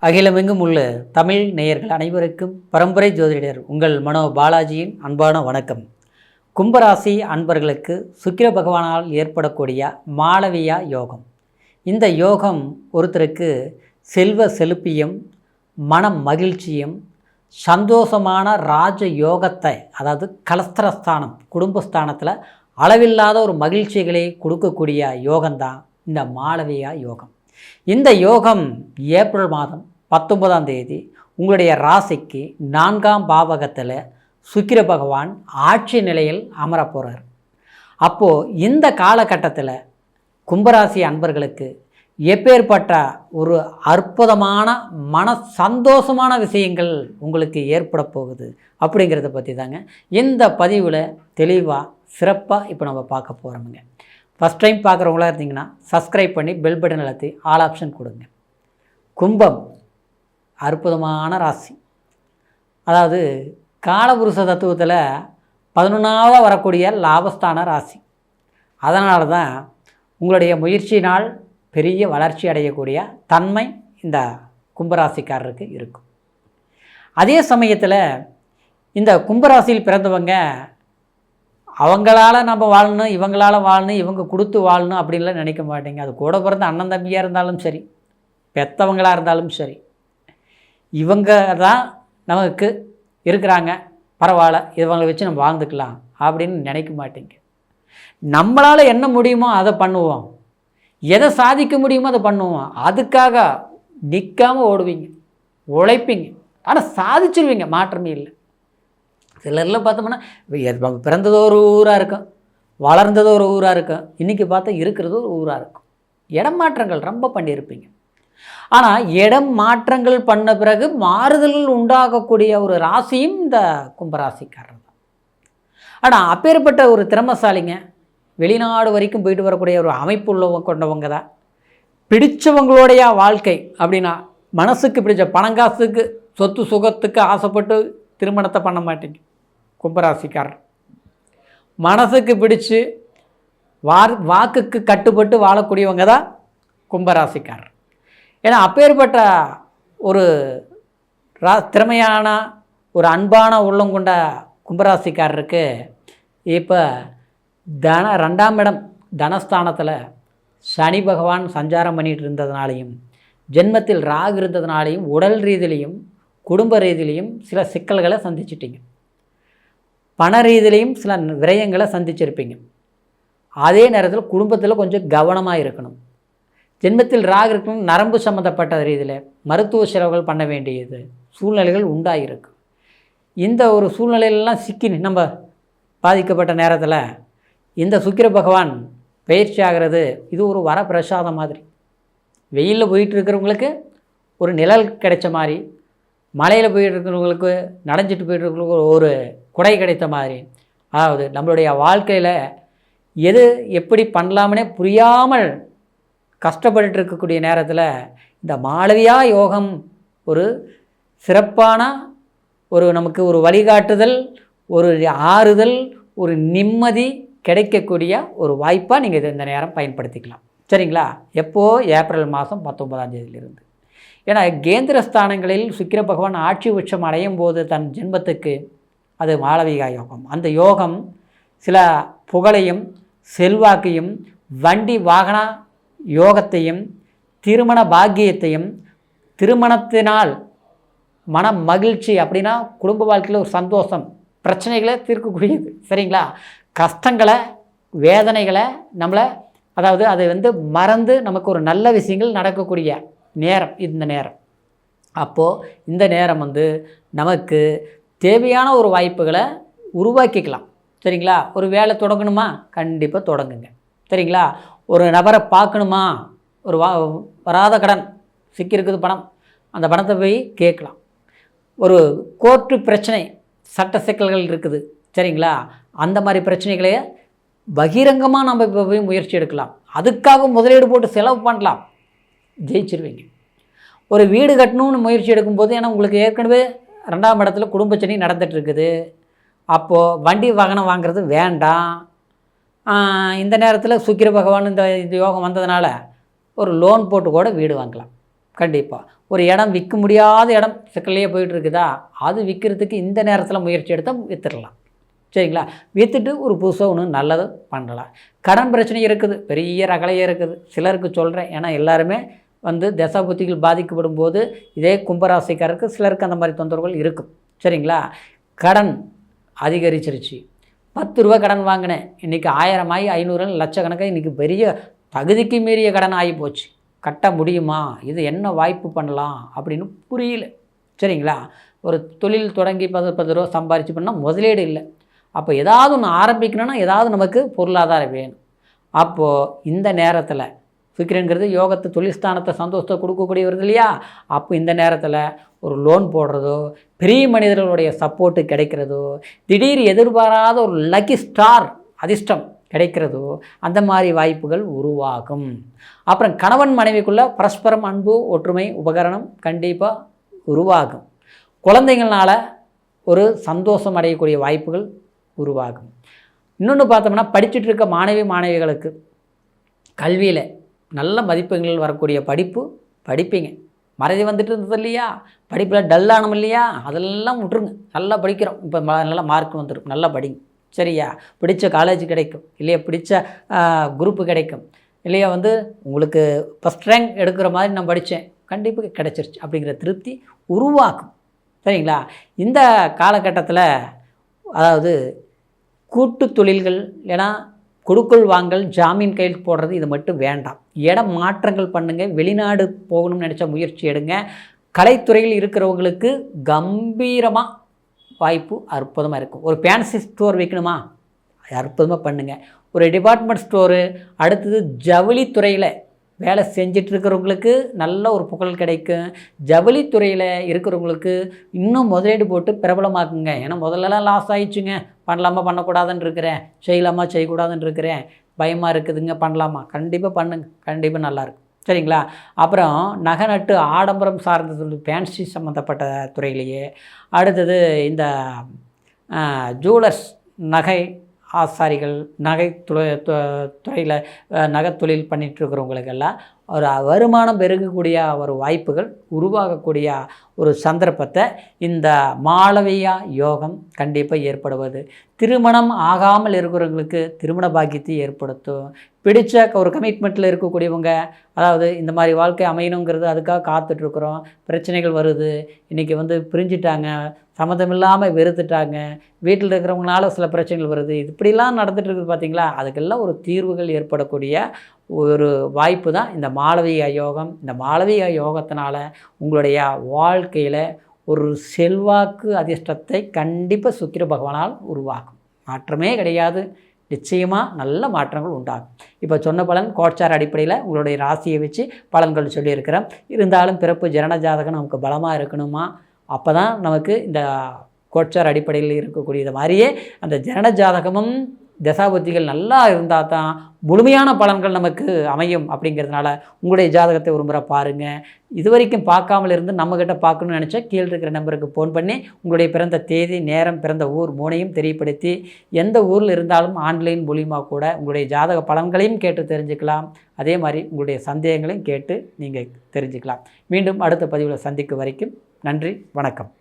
அகிலமெங்கும் உள்ள தமிழ் நேயர்கள் அனைவருக்கும் பரம்பரை ஜோதிடர் உங்கள் மனோ பாலாஜியின் அன்பான வணக்கம். கும்பராசி அன்பர்களுக்கு சுக்கிர பகவானால் ஏற்படக்கூடிய மாளவியா யோகம். இந்த யோகம் ஒருத்தருக்கு செல்வ செழுப்பியும் மன மகிழ்ச்சியும் சந்தோஷமான ராஜ யோகத்தை, அதாவது கலஸ்திரஸ்தானம் குடும்பஸ்தானத்தில் அளவில்லாத ஒரு மகிழ்ச்சிகளை கொடுக்கக்கூடிய யோகம்தான் இந்த மாளவியா யோகம். இந்த யோகம் ஏப்ரல் மாதம் 19ஆம் தேதி உங்களுடைய ராசிக்கு 4ஆம் பாவகத்தில் சுக்கிர பகவான் ஆட்சி நிலையில் அமர போகிறார். அப்போது இந்த காலகட்டத்தில் கும்பராசி அன்பர்களுக்கு எப்பேற்பட்ட ஒரு அற்புதமான மன சந்தோஷமான விஷயங்கள் உங்களுக்கு ஏற்பட போகுது அப்படிங்கிறத பற்றி தாங்க இந்த பதிவில் தெளிவாக சிறப்பாக இப்போ நம்ம பார்க்க போகிறோமுங்க. ஃபஸ்ட் டைம் பார்க்குறவங்களா இருந்தீங்கன்னா சப்ஸ்கிரைப் பண்ணி பெல் பட்டன் அழுத்தி ஆல் ஆப்ஷன் கொடுங்க. கும்பம் அற்புதமான ராசி. அதாவது காலபுருஷ தத்துவத்தில் 11ஆவது வரக்கூடிய லாபஸ்தான ராசி. அதனால தான் உங்களுடைய முயற்சியினால் பெரிய வளர்ச்சி அடையக்கூடிய தன்மை இந்த கும்பராசிக்காரருக்கு இருக்கும். அதே சமயத்தில் இந்த கும்பராசியில் பிறந்தவங்க அவங்களால நம்ம வாழணும், இவங்களால் வாழணும், இவங்க கொடுத்து வாழணும் அப்படின்லாம் நினைக்க மாட்டேங்க. அது கூட பிறந்த அண்ணன் தம்பியாக இருந்தாலும் சரி, பெற்றவங்களாக இருந்தாலும் சரி, இவங்க தான் நமக்கு இருக்கிறாங்க, பரவாயில்ல, இவங்களை வச்சு நம்ம வாழ்ந்துக்கலாம் அப்படின்னு நினைக்க மாட்டேங்க. நம்மளால் என்ன முடியுமோ அதை பண்ணுவோம், எதை சாதிக்க முடியுமோ அதை பண்ணுவோம். அதுக்காக நிற்காமல் ஓடுவீங்க, உழைப்பீங்க, ஆனால் சாதிச்சிருவீங்க, மாற்றமே இல்லை. சிலரில் பார்த்தோம்னா பிறந்ததோ ஒரு ஊராக இருக்கும், வளர்ந்ததோ ஒரு ஊராக இருக்கும், இன்றைக்கி பார்த்தா இருக்கிறது ஒரு ஊராக இருக்கும். இடம் மாற்றங்கள் ரொம்ப பண்ணியிருப்பீங்க. ஆனால் இடம் மாற்றங்கள் பண்ண பிறகு மாறுதல்கள் உண்டாகக்கூடிய ஒரு ராசியும் இந்த கும்பராசிக்காரர் தான். ஆனால் அப்பேற்பட்ட ஒரு திறமசாலிங்க, வெளிநாடு வரைக்கும் போயிட்டு வரக்கூடிய ஒரு அமைப்பு கொண்டவங்க தான். பிடிச்சவங்களுடைய வாழ்க்கை அப்படின்னா மனசுக்கு பிடிச்ச பணங்காசுக்கு சொத்து சுகத்துக்கு ஆசைப்பட்டு திருமணத்தை பண்ண மாட்டீங்க கும்பராசிக்காரர். மனசுக்கு பிடிச்சு வாக்குக்கு கட்டுப்பட்டு வாழக்கூடியவங்க தான் கும்பராசிக்காரர். ஏன்னா அப்பேற்பட்ட ஒரு திறமையான ஒரு அன்பான உள்ளம் கொண்ட கும்பராசிக்காரருக்கு இப்போ 2ஆம் இடம் தனஸ்தானத்தில் சனி பகவான் சஞ்சாரம் பண்ணிகிட்டு இருந்ததுனாலையும், ஜென்மத்தில் ராகு இருந்ததுனாலையும், உடல் ரீதியிலையும் குடும்ப ரீதியிலையும் சில சிக்கல்களை சந்திச்சிட்டிங்க. பண ரீதியிலையும் சில விரயங்களை சந்திச்சிருப்பீங்க. அதே நேரத்தில் குடும்பத்தில் கொஞ்சம் கவனமாக இருக்கணும். ஜென்மத்தில் ராகு இருக்கணும், நரம்பு சம்மந்தப்பட்ட ரீதியில் மருத்துவ செலவுகள் பண்ண வேண்டியது சூழ்நிலைகள் உண்டாகிருக்கு. இந்த ஒரு சூழ்நிலையிலலாம் சிக்கி நம்ம பாதிக்கப்பட்ட நேரத்தில் இந்த சுக்கிர பகவான் பயிற்சி ஆகிறது இது ஒரு வரப்பிரசாதம் மாதிரி. வெயிலில் போயிட்டு இருக்கிறவங்களுக்கு ஒரு நிழல் கிடைச்ச மாதிரி, மலையில் போயிட்டு இருக்கிறவங்களுக்கு நனைஞ்சிட்டு போயிட்டு இருக்கிறவங்களுக்கு ஒரு குடை கிடைத்த மாதிரி. அதாவது நம்மளுடைய வாழ்க்கையில் எது எப்படி பண்ணலாமனே புரியாமல் கஷ்டப்பட்டு இருக்கக்கூடிய நேரத்தில் இந்த மாளவியா யோகம் ஒரு சிறப்பான ஒரு நமக்கு ஒரு வழிகாட்டுதல், ஒரு ஆறுதல், ஒரு நிம்மதி கிடைக்கக்கூடிய ஒரு வாய்ப்பாக நீங்கள் இந்த நேரம் பயன்படுத்திக்கலாம். சரிங்களா? எப்போது? ஏப்ரல் மாதம் 19ஆம் தேதியிலிருந்து. ஏன்னா கேந்திர ஸ்தானங்களில் சுக்கிர பகவான் ஆட்சி உச்சம் அடையும் போது தன் ஜென்மத்துக்கு அது மாளவிகா யோகம். அந்த யோகம் சில புகழையும் செல்வாக்கையும் வண்டி வாகன யோகத்தையும் திருமண பாக்கியத்தையும், திருமணத்தினால் மன மகிழ்ச்சி அப்படின்னா குடும்ப வாழ்க்கையில் ஒரு சந்தோஷம், பிரச்சனைகளை தீர்க்கக்கூடியது. சரிங்களா? கஷ்டங்களை வேதனைகளை நம்மளை அதாவது அதை மறந்து நமக்கு ஒரு நல்ல விஷயங்கள் நடக்கக்கூடிய நேரம் இந்த நேரம். அப்போது இந்த நேரம் நமக்கு தேவையான ஒரு வாய்ப்புகளை உருவாக்கிக்கலாம். சரிங்களா? ஒரு வேலை தொடங்கணுமா, கண்டிப்பாக தொடங்குங்க. சரிங்களா? ஒரு நபரை பார்க்கணுமா, ஒரு வராத கடன் சிக்கியிருக்குது பணம், அந்த பணத்தை போய் கேட்கலாம். ஒரு கோர்ட்டு பிரச்சனை, சட்ட சிக்கல்கள் இருக்குது. சரிங்களா? அந்த மாதிரி பிரச்சனைகளை பகிரங்கமாக நம்ம இப்போ போய் முயற்சி எடுக்கலாம். அதுக்காக முதலீடு போட்டு செலவு பண்ணலாம், ஜெயிச்சிருவீங்க. ஒரு வீடு கட்டணும்னு முயற்சி எடுக்கும்போது, ஏன்னா உங்களுக்கு ஏற்கனவே 2ஆம் இடத்துல குடும்பச்சனி நடந்துகிட்ருக்குது. அப்போது வண்டி வாகனம் வாங்கிறது வேண்டாம். இந்த நேரத்தில் சுக்கிர பகவான் இந்த யோகம் வந்ததுனால ஒரு லோன் போட்டு கூட வீடு வாங்கலாம். கண்டிப்பாக. ஒரு இடம் விற்க முடியாத இடம் சிக்கல்லையே போயிட்டுருக்குதா, அது விற்கிறதுக்கு இந்த நேரத்தில் முயற்சி எடுத்தால் விற்றுடலாம். சரிங்களா? விற்றுட்டு ஒரு புதுசாக ஒன்று நல்லது பண்ணலாம். கடன் பிரச்சனை இருக்குது, பெரிய ரகலையே இருக்குது. சிலருக்கு சொல்கிறேன், ஏன்னா எல்லாருமே தசா புத்திகள் பாதிக்கப்படும் போது இதே கும்பராசிக்காரருக்கு சிலருக்கு அந்த மாதிரி தொந்தரவுகள் இருக்கும். சரிங்களா? கடன் அதிகரிச்சிருச்சு. 10 ரூபா கடன் வாங்கினேன், இன்றைக்கி 1000 ஆகி 500 லட்சக்கணக்காக இன்றைக்கி பெரிய தகுதிக்கு மீறிய கடன் ஆகி போச்சு. கட்ட முடியுமா, இது என்ன வாய்ப்பு பண்ணலாம் அப்படின்னு புரியல. சரிங்களா? ஒரு தொழில் தொடங்கி 10 ரூபா சம்பாரித்து பண்ணால் முதலீடு இல்லை. அப்போ ஏதாவது ஒன்று ஆரம்பிக்கணும்னா ஏதாவது நமக்கு பொருளாதாரம் வேணும். அப்போது இந்த நேரத்தில் சுக்கிரன்கிறது யோகத்தை தொழில் ஸ்தானத்தை சந்தோஷத்தை கொடுக்கக்கூடிய வருது இல்லையா? அப்போ இந்த நேரத்தில் ஒரு லோன் போடுறதோ, பெரிய மனிதர்களுடைய சப்போர்ட்டு கிடைக்கிறதோ, திடீர் எதிர்பாராத ஒரு லக்கி ஸ்டார் அதிர்ஷ்டம் கிடைக்கிறதோ, அந்த மாதிரி வாய்ப்புகள் உருவாகும். அப்புறம் கணவன் மனைவிக்குள்ளே பரஸ்பரம் அன்பு ஒற்றுமை உபகரணம் கண்டிப்பாக உருவாகும். குழந்தைங்களால் ஒரு சந்தோஷம் அடையக்கூடிய வாய்ப்புகள் உருவாகும். இன்னொன்று பார்த்தோம்னா, படிச்சுட்டு இருக்க மாணவிகளுக்கு கல்வியில் நல்ல மதிப்பெண்கள் வரக்கூடிய படிப்பு படிப்பீங்க. மறதி வந்துட்டு இருந்தது இல்லையா, படிப்பில் டல்லானோம் இல்லையா, அதெல்லாம் விட்டுருங்க. நல்லா படிக்கிறோம், இப்போ நல்லா மார்க் வந்துடும், நல்லா படிங்க. சரியா? பிடிச்ச காலேஜ் கிடைக்கும் இல்லையா, பிடிச்ச குரூப்பு கிடைக்கும் இல்லையா, உங்களுக்கு ஃபஸ்ட் ரேங்க் எடுக்கிற மாதிரி நான் படித்தேன், கண்டிப்பாக கிடைச்சிருச்சு அப்படிங்கிற திருப்தி உருவாக்கும். சரிங்களா? இந்த காலகட்டத்தில் அதாவது கூட்டு தொழில்கள், ஏன்னா கொடுக்கல் வாங்கல் ஜாமீன் கையில் போடுறது இது மட்டும் வேண்டாம். இடம் மாற்றங்கள் பண்ணுங்கள். வெளிநாடு போகணும்னு நினச்சா முயற்சி எடுங்க. கலைத்துறையில் இருக்கிறவங்களுக்கு கம்பீரமாக வாய்ப்பு அற்புதமாக இருக்கும். ஒரு ஃபேன்சி ஸ்டோர் வைக்கணுமா, அற்புதமாக பண்ணுங்கள். ஒரு டிபார்ட்மெண்ட் ஸ்டோரு, அடுத்தது ஜவுளித்துறையில் வேலை செஞ்சிட்ருக்கிறவங்களுக்கு நல்ல ஒரு புகழ் கிடைக்கும். ஜவுளித்துறையில் இருக்கிறவங்களுக்கு இன்னும் முதலீடு போட்டு பிரபலமாக்குங்க. ஏன்னா முதல்லலாம் லாஸ் ஆகிடுச்சுங்க, பண்ணலாமா பண்ணக்கூடாதுன்னு இருக்கிறேன், செய்யலாமா செய்யக்கூடாதுன்னு இருக்கிறேன், பயமாக இருக்குதுங்க, பண்ணலாமா, கண்டிப்பாக பண்ணுங்க, கண்டிப்பாக நல்லாயிருக்கும். சரிங்களா? அப்புறம் நகை நட்டு ஆடம்பரம் சார்ந்தது ஃபேன்சி சம்மந்தப்பட்ட துறையிலேயே, அடுத்தது இந்த ஜுவலர்ஸ் நகை ஆசாரிகள், நகை துறையில் நகை தொழில் பண்ணிகிட்ருக்கிறவங்களுக்கெல்லாம் ஒரு வருமானம் பெருகக்கூடிய ஒரு வாய்ப்புகள் உருவாகக்கூடிய ஒரு சந்தர்ப்பத்தை இந்த மாளவியா யோகம் கண்டிப்பாக ஏற்படுவது. திருமணம் ஆகாமல் இருக்கிறவங்களுக்கு திருமண பாக்கியத்தை ஏற்படுத்தும். பிடிச்ச ஒரு கமிட்மெண்ட்டில் இருக்கக்கூடியவங்க, அதாவது இந்த மாதிரி வாழ்க்கை அமையணுங்கிறது அதுக்காக காத்துட்ருக்குறோம், பிரச்சனைகள் வருது, இன்றைக்கி பிரிஞ்சிட்டாங்க, சம்மந்தமில்லாமல் வெறுத்துட்டாங்க, வீட்டில் இருக்கிறவங்களால சில பிரச்சனைகள் வருது, இப்படிலாம் நடந்துகிட்டு இருக்குது பார்த்தீங்களா, அதுக்கெல்லாம் ஒரு தீர்வுகள் ஏற்படக்கூடிய ஒரு வாய்ப்பு தான் இந்த மாளவியா யோகம். இந்த மாளவியா யோகத்தினால் உங்களுடைய வாழ்க்கையில் ஒரு செல்வாக்கு அதிர்ஷ்டத்தை கண்டிப்பாக சுக்கிர பகவானால் உருவாக்கும். மாற்றமே கிடையாது, நிச்சயமாக நல்ல மாற்றங்கள் உண்டாகும். இப்போ சொன்ன பலன் கோட்சார் அடிப்படையில் உங்களுடைய ராசியை வச்சு பலன்கள் சொல்லியிருக்கிறேன். இருந்தாலும் பிறப்பு ஜனன ஜாதகம் நமக்கு பலமாக இருக்கணுமா, அப்போ தான் நமக்கு இந்த கோட்சார் அடிப்படையில் இருக்கக்கூடியது மாதிரியே அந்த ஜனன ஜாதகமும் தசாபுத்திகள் நல்லா இருந்தால் தான் முழுமையான பலன்கள் நமக்கு அமையும். அப்படிங்கிறதுனால உங்களுடைய ஜாதகத்தை ஒரு முறை பாருங்கள். இது வரைக்கும் பார்க்காமல் இருந்து நம்மக்கிட்ட பார்க்கணுன்னு நினச்சா கீழே இருக்கிற நம்பருக்கு ஃபோன் பண்ணி உங்களுடைய பிறந்த தேதி, நேரம், பிறந்த ஊர் 3ஐயும் தெரியப்படுத்தி, எந்த ஊரில் இருந்தாலும் ஆன்லைன் மூலியமாக கூட உங்களுடைய ஜாதக பலன்களையும் கேட்டு தெரிஞ்சுக்கலாம். அதே மாதிரி உங்களுடைய சந்தேகங்களையும் கேட்டு நீங்கள் தெரிஞ்சுக்கலாம். மீண்டும் அடுத்த பதிவில் சந்திக்கும் வரைக்கும் நன்றி, வணக்கம்.